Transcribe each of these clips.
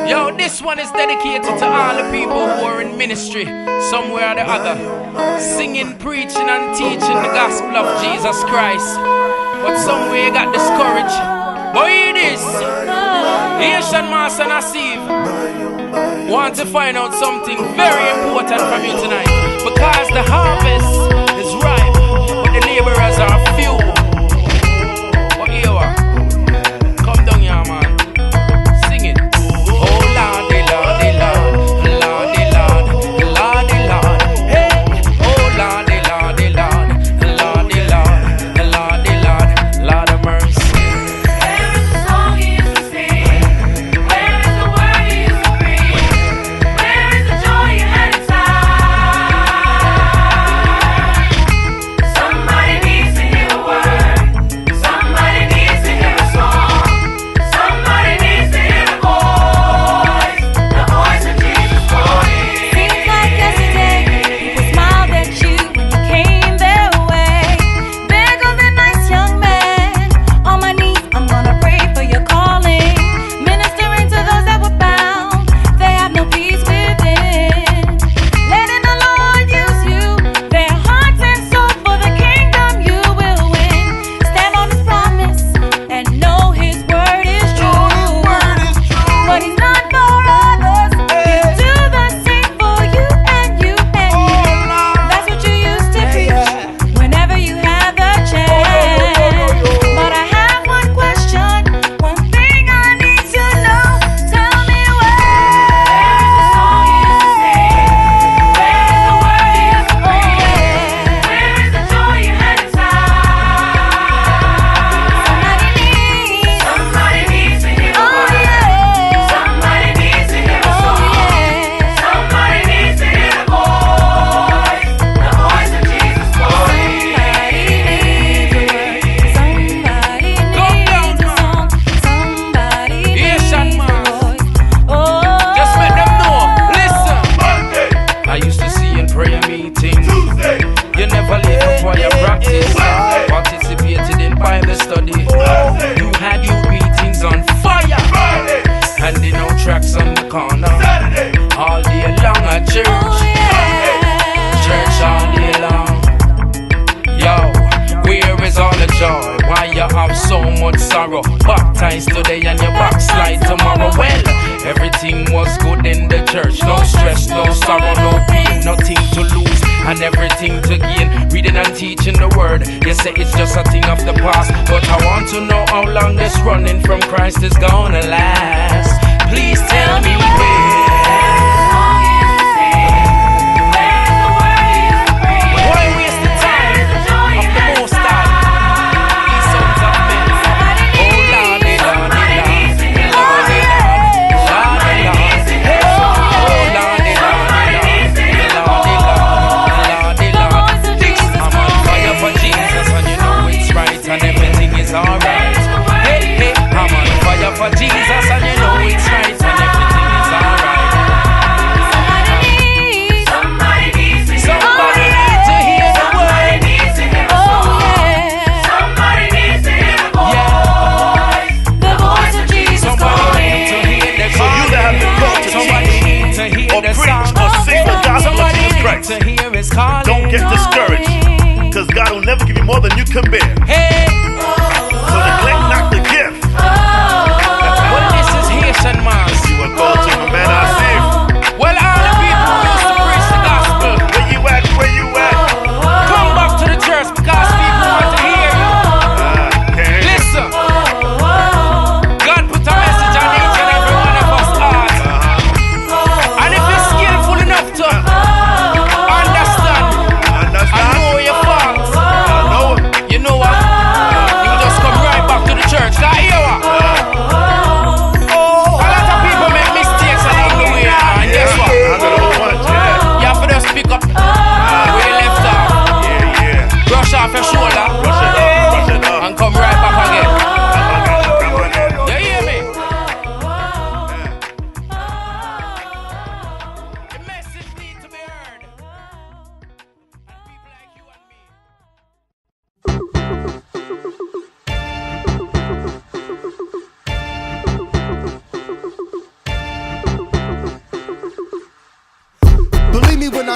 Yo, this one is dedicated to all the people who are in ministry, somewhere or the other, singing, preaching and teaching the gospel of Jesus Christ. But somewhere you got discouraged. But it is Asian Master Nasif want to find out something very important from you tonight. Because the harvest is ripe, but the laborers are few. But here we are. Come down here, man. Sing it. Oh, Lordy, Lordy, Lord. Lordy, Lord. Lordy, Lord. Hey. Oh, Lordy, Lordy, Lord. Lordy, Lord. Lordy, Lord. Lord of mercy. Where is the song he used to sing? Where is the word he used to bring? Where is the joy you had inside? Somebody needs to hear a word. Somebody needs to hear a song. Somebody needs to hear the voice of Jesus calling. Seems like yesterday people smiled at you when you came their way. There goes a nice young man. On my knees, I'm gonna pray for your calling. Ministering to those that were bound, they have no peace within. Letting the Lord use you, their hearts and soul for the kingdom you will win. Stand on His promise and know His word is true. But He's not for others. He'll do the same for you and you and you. That's what you used to preach whenever you have the chance. But I have one question, one thing I need to know. Tell me where Where is the song he used to sing? Where is the word he used to bring? Where is the joy you had inside? Somebody needs to hear a word. Somebody needs to hear a song. Somebody needs to hear the voice of Jesus calling. Asian Master. Just let them know. Listen. I used to see in prayer meetings. You never leave before you practice. Participated in Bible study. You had your meetings on fire. Handing out tracks on the corner. All day long at church. Church all day long. Yo, where is all the joy? Why you have so much sorrow? Baptized today and you backslide tomorrow. Well, everything was good in the church. No stress, no sorrow, no pain, nothing to lose and everything to gain. Reading and teaching the word, you say it's just a thing of the past. But I want to know how long this running from Christ is gonna last. Please tell me where. Why waste the time of the Most High? These sons of men. Oh, Lordy, Lordy, Lord. Lordy, Lord. Lordy, Lord. Oh, Lordy, Lordy, Lord. Lordy, Lord. Lordy, Lord. I'm on fire for Jesus and you know it's right and everything is alright. Hey, hey, I'm on fire for Jesus and you know it's right and everything is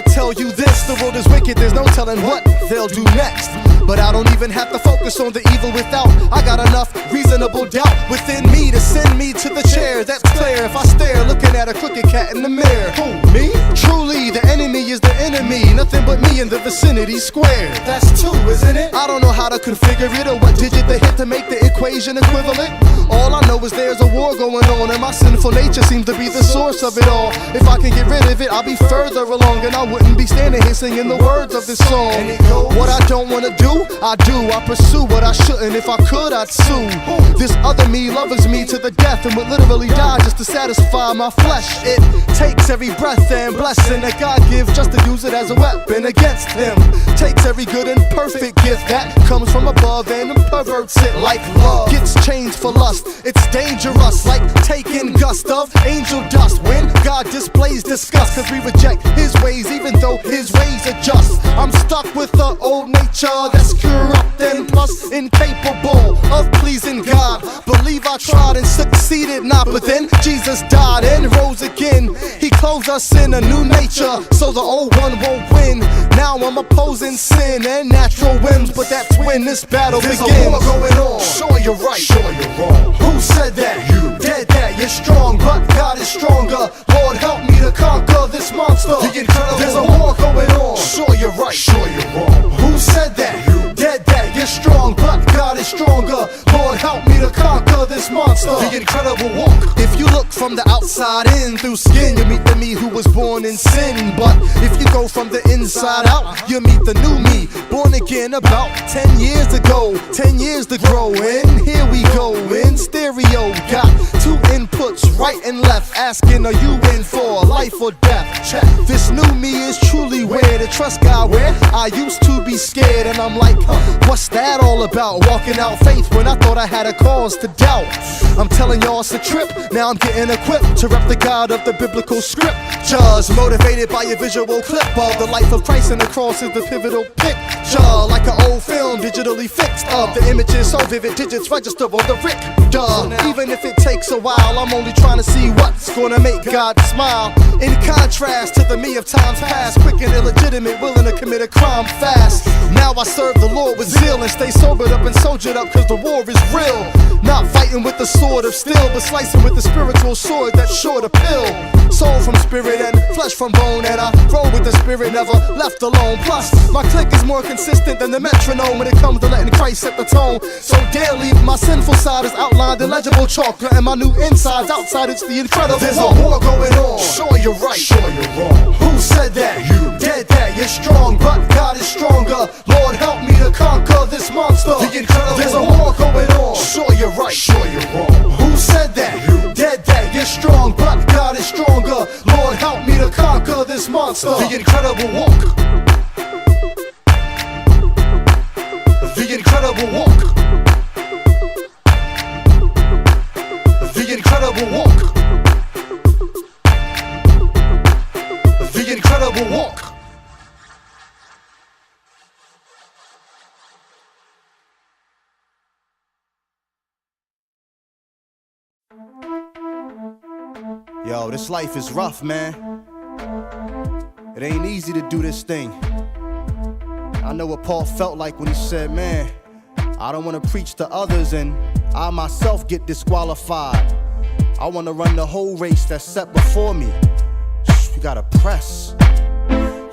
I tell you this, the world is wicked, there's no telling what they'll do next. But I don't even have to focus on the evil without. I got enough reasonable doubt within me to send me to the chair. That's clear if I stare looking at a crooked cat in the mirror. Who, me? Truly, the enemy is the enemy. Nothing but me in the vicinity squared. That's two, isn't it? I don't know how to configure it or what digit to hit to make the equation equivalent. All I know is there's a war going on and my sinful nature seems to be the source of it all. If I can get rid of it, I'll be further along and I wouldn't be standing here singing the words of this song. What I don't wanna do, I do. I pursue what I shouldn't. If I could, I'd sue. This other me loves me to the death and would literally die just to satisfy my flesh. It takes every breath and blessing that God gives just to use it as a weapon against him. Takes every good and perfect gift that comes from above and perverts it like love. Gets changed for lust. It's dangerous, like taking gust of angel dust when God displays disgust, cause we reject his ways even though his ways are just. I'm stuck with the old nature that's corrupt and plus incapable of pleasing God. Believe I tried and succeeded not, but then Jesus died and rose again. He clothes us in a new nature so the old one won't win. Now I'm opposing sin and natural whims, but that's when this battle begins. There's a war going on. Sure you're right, sure you're wrong. Who said that? You. Dead that you're strong, but God is stronger. Lord help me to conquer this monster. There's a war going on. Sure you're right, sure you're wrong. Who said that? You. Dead that you're strong, but God is stronger. Lord help me to conquer this monster. The incredible walk. If you look from the outside in through skin, you meet the me who was born in sin. But if you go from the inside out, you meet the new me, born again about 10 years ago. 10 years to grow, and here we go in stereo. Got two inputs, right and left, asking are you in for life or death? Check. This new me is truly where to trust God where I used to be scared, and I'm like, what's that all about? Walking out faith when I thought I had a cause to doubt. I'm telling y'all it's a trip, now I'm getting equipped to rep the God of the biblical scriptures. Motivated by a visual clip of the life of Christ and the cross is the pivotal picture. Like an old film digitally fixed up, the images so vivid, digits register on the Rick. Even if it takes a while, I'm only trying to see what's gonna make God smile. In contrast to the me of times past, quick and illegitimate, willing to commit a crime fast. Now I serve the Lord with zeal and stay sobered up and soldiered up, cause the war is real. Not fighting with the sword of steel, but slicing with the spiritual sword that's sure to pill. Soul from spirit and flesh from bone, and I roll with the spirit, never left alone. Plus, my click is more consistent than the metronome when it comes to letting Christ set the tone. So daily, my sinful side is outlined in legible chalk, and my new inside's outside, it's the incredible. There's a war going on. Sure you're right, sure you're wrong. Who said that? You. Dead that you're strong, but God is stronger. Lord help me to conquer this monster. The incredible. There's a war going on. Sure you're right, sure you're wrong. Who said that? You. Dead that you're strong, but God is stronger. Lord help me to conquer this monster. The incredible walk. The incredible walk. The incredible walk. The incredible walk. Yo, this life is rough, man. It ain't easy to do this thing. I know what Paul felt like when he said, man, I don't want to preach to others and I myself get disqualified. I want to run the whole race that's set before me. We gotta press.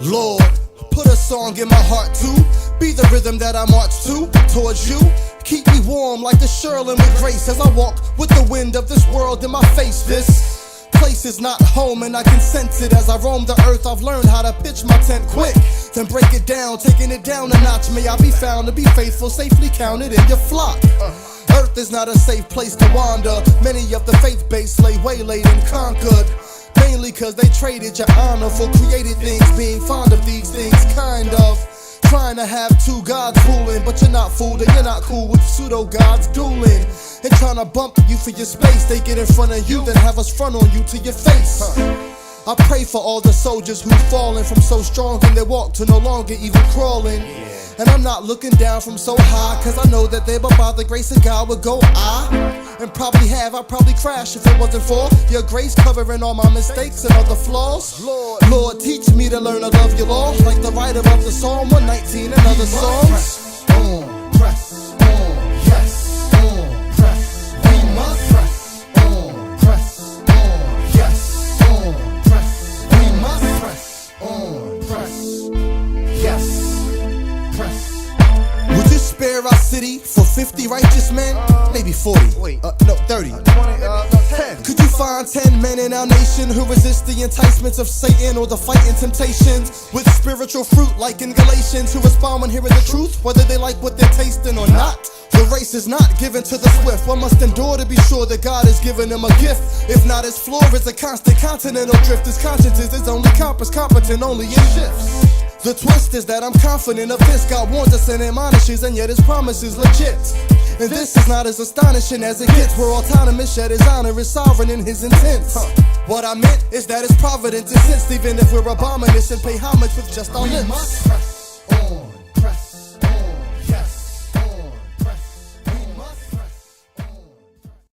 Lord, put a song in my heart too. Be the rhythm that I march to, towards you. Keep me warm like the Sherlin with grace as I walk with the wind of this world in my face. This place is not home and I can sense it as I roam the earth. I've learned how to pitch my tent quick, then break it down, taking it down a notch. May I be found to be faithful, safely counted in your flock. Earth is not a safe place to wander. Many of the faith-based lay waylaid and conquered, mainly cause they traded your honor for created things. Being fond of these things, kind of trying to have two gods ruling, but you're not fooled and you're not cool with pseudo-gods dueling and trying to bump you for your space. They get in front of you, then have us front on you to your face. I pray for all the soldiers who've fallen from so strong in their walk to no longer even crawling. And I'm not looking down from so high, cause I know that there but by the grace of God would go and probably I'd probably crash if it wasn't for your grace covering all my mistakes and other flaws. Lord, teach me to learn to love you, Lord, like the writer of the Psalm 119 and other songs. Press on, yes, press. We must press on, yes, press. We must press on, yes, press. Would you spare our city for 50 righteous men? Maybe 40. No, 30. 10. Could you find 10 men in our nation who resist the enticements of Satan or the fighting temptations with spiritual fruit like in Galatians, who respond when hearing the truth, whether they like what they're tasting or not? The race is not given to the swift. One must endure to be sure that God has given him a gift. If not, his floor is a constant continental drift. His conscience is his only compass, competent only in shifts. The twist is that I'm confident of this. God warns us and admonishes, and yet his promise is legit. And this is not as astonishing as it gets. We're autonomous, yet his honor is sovereign in his intent. What I meant is that his providence is sensed, even if we're abominous and pay homage with just our lips.